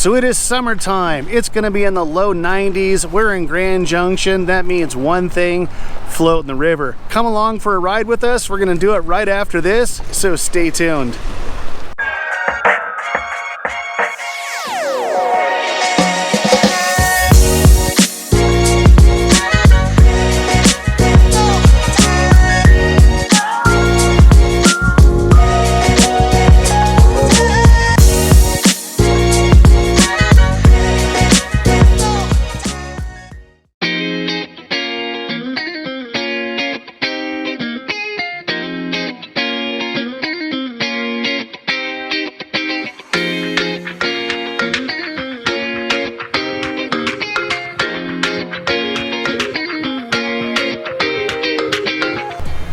So it is summertime. It's going to be in the low 90s. We're in Grand Junction. That means one thing, float in the river. Come along for a ride with us. We're going to do it right after this, so stay tuned.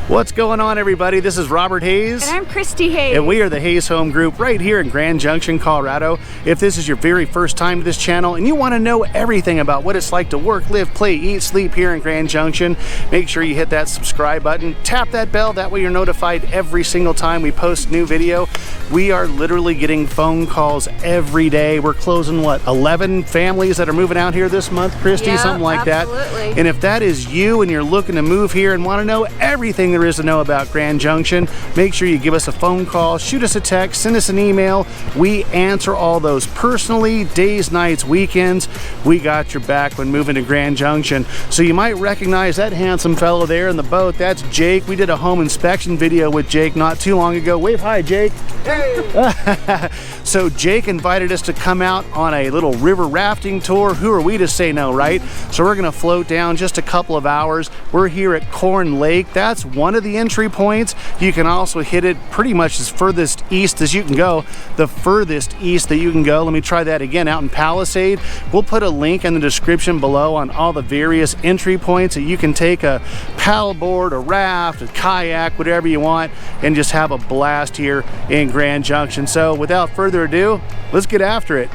What's going on, everybody? This is Robert Hayes. And I'm Christie Hayes. And we are the Hayes Home Group right here in Grand Junction, Colorado. If this is your very first time to this channel and you want to know everything about what it's like to work, live, play, eat, sleep here in Grand Junction, make sure you hit that subscribe button, tap that bell, that way you're notified every single time we post a new video. We are literally getting phone calls every day. We're closing, what, 11 families that are moving out here this month, Christy? Yeah, something like absolutely. that. And if that is you and you're looking to move here and want to know everything there is to know about Grand Junction, make sure you give us a phone call, shoot us a text, send us an email. We answer all those personally, days, nights, weekends. We got your back when moving to Grand Junction. So you might recognize that handsome fellow there in the boat. That's Jake. We did a home inspection video with Jake not too long ago. Wave hi, Jake. Hey. So Jake invited us to come out on a little river rafting tour. Who are we to say no, right? So we're gonna float down just a couple of hours. We're here at Corn Lake. That's one of the entry points. You can also hit it pretty much as furthest east as you can go. The furthest east that you can go. Let me try that again, out in Palisade. We'll put a link in the description below on all the various entry points that you can take a paddleboard, a raft, a kayak, whatever you want, and just have a blast here in Grand Junction. So without further ado, let's get after it.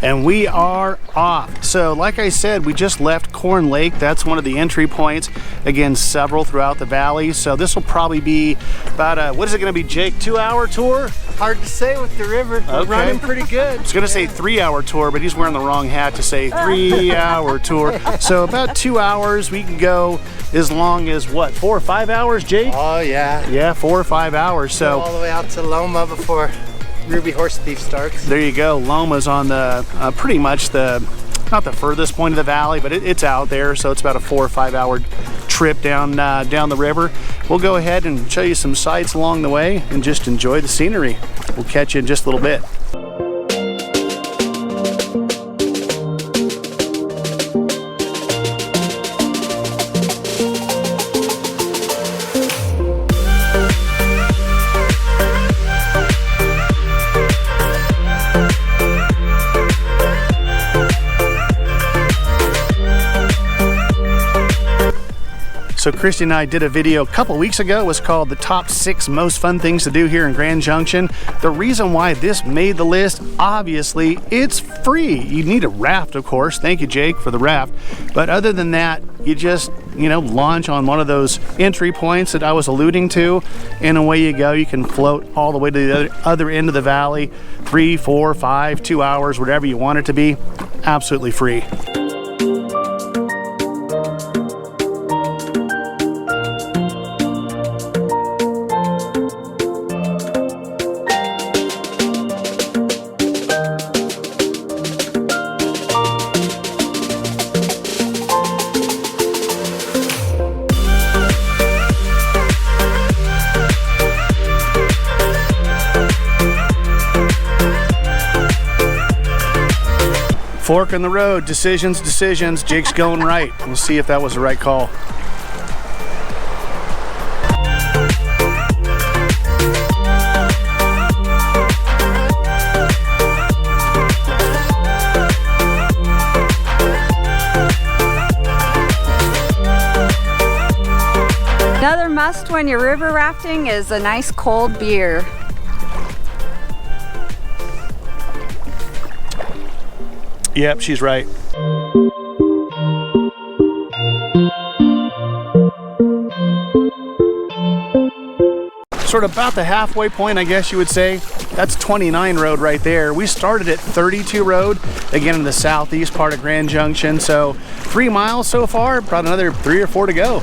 And we are off. So like I said, we just left Corn Lake. That's one of the entry points. Again, several throughout the valley. So this will probably be about a, what is it gonna be, Jake, 2-hour tour? Hard to say with the river. We're running pretty good. I was gonna say 3-hour tour, but he's wearing the wrong hat to say 3-hour tour. So about 2 hours. We can go as long as what, 4 or 5 hours, Jake? Oh yeah. Yeah, 4 or 5 hours. So go all the way out to Loma before Ruby Horse Thief starts. There you go. Loma's on the pretty much the, not the furthest point of the valley, but it's out there. So it's about a 4 or 5 hour trip down the river. We'll go ahead and show you some sights along the way and just enjoy the scenery. We'll catch you in just a little bit. So Christy and I did a video a couple weeks ago. It was called the top 6 most fun things to do here in Grand Junction. The reason why this made the list, obviously, it's free. You need a raft, of course. Thank you, Jake, for the raft. But other than that, you just, launch on one of those entry points that I was alluding to, and away you go. You can float all the way to the other end of the valley, 3, 4, 5, 2 hours, whatever you want it to be. Absolutely free. Fork in the road, decisions. Jake's going right. We'll see if that was the right call. Another must when you're river rafting is a nice cold beer. Yep, she's right. sort of about the halfway point, I guess you would say. That's 29 road right there. We started at 32 road, again in the southeast part of Grand Junction. So 3 miles so far, about another 3 or 4 to go.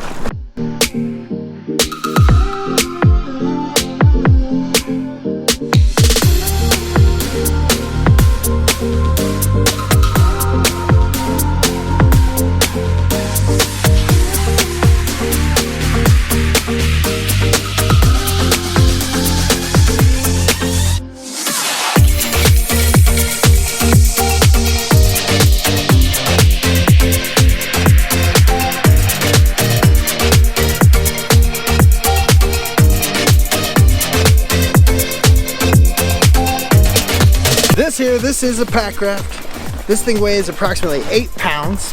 This is a pack raft. This thing weighs approximately 8 pounds.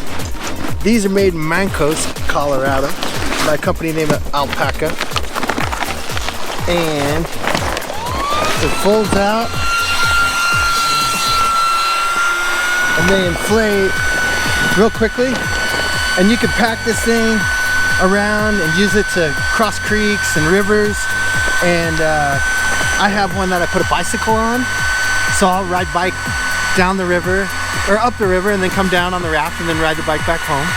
These are made in Mancos, Colorado, by a company named Alpaca. And it folds out and they inflate real quickly. And you can pack this thing around and use it to cross creeks and rivers. And I have one that I put a bicycle on. So I'll ride bike down the river, or up the river, and then come down on the raft and then ride the bike back home.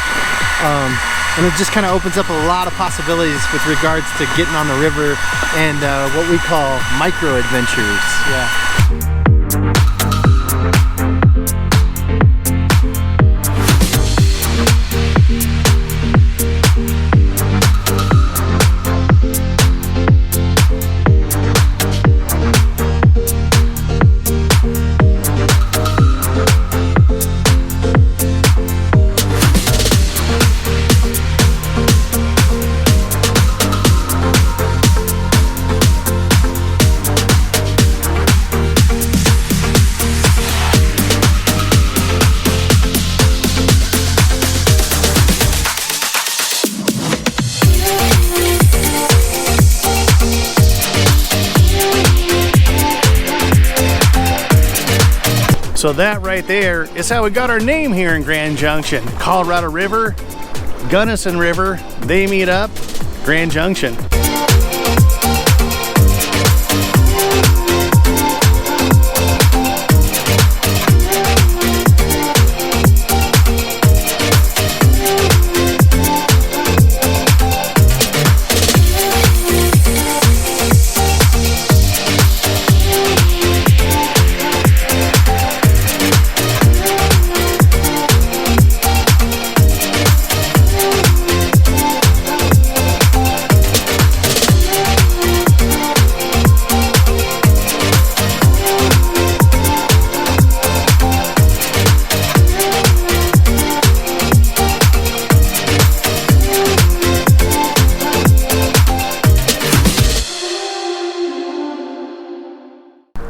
And it just kind of opens up a lot of possibilities with regards to getting on the river and what we call micro adventures. Yeah. So that right there is how we got our name here in Grand Junction. Colorado River, Gunnison River, they meet up, Grand Junction.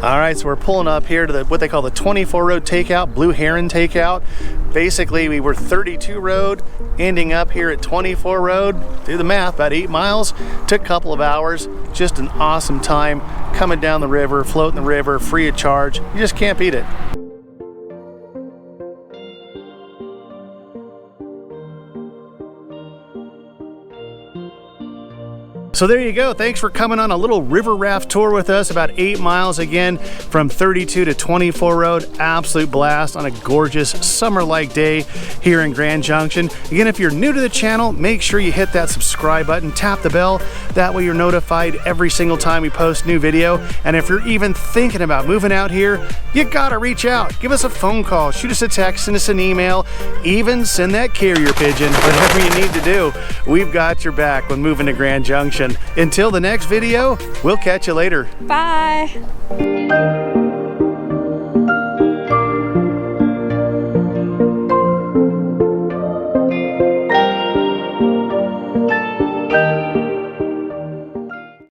Alright, so we're pulling up here to what they call the 24 road takeout, Blue Heron takeout. Basically, we were 32 road, ending up here at 24 road. Do the math, about 8 miles. Took a couple of hours. Just an awesome time coming down the river, floating the river, free of charge. You just can't beat it. So there you go. Thanks for coming on a little river raft tour with us, about 8 miles again from 32 to 24 road. Absolute blast on a gorgeous summer-like day here in Grand Junction. Again, if you're new to the channel, make sure you hit that subscribe button, tap the bell. That way you're notified every single time we post new video. And if you're even thinking about moving out here, you gotta reach out. Give us a phone call, shoot us a text, send us an email, even send that carrier pigeon. Whatever you need to do, we've got your back when moving to Grand Junction. Until the next video, we'll catch you later. Bye.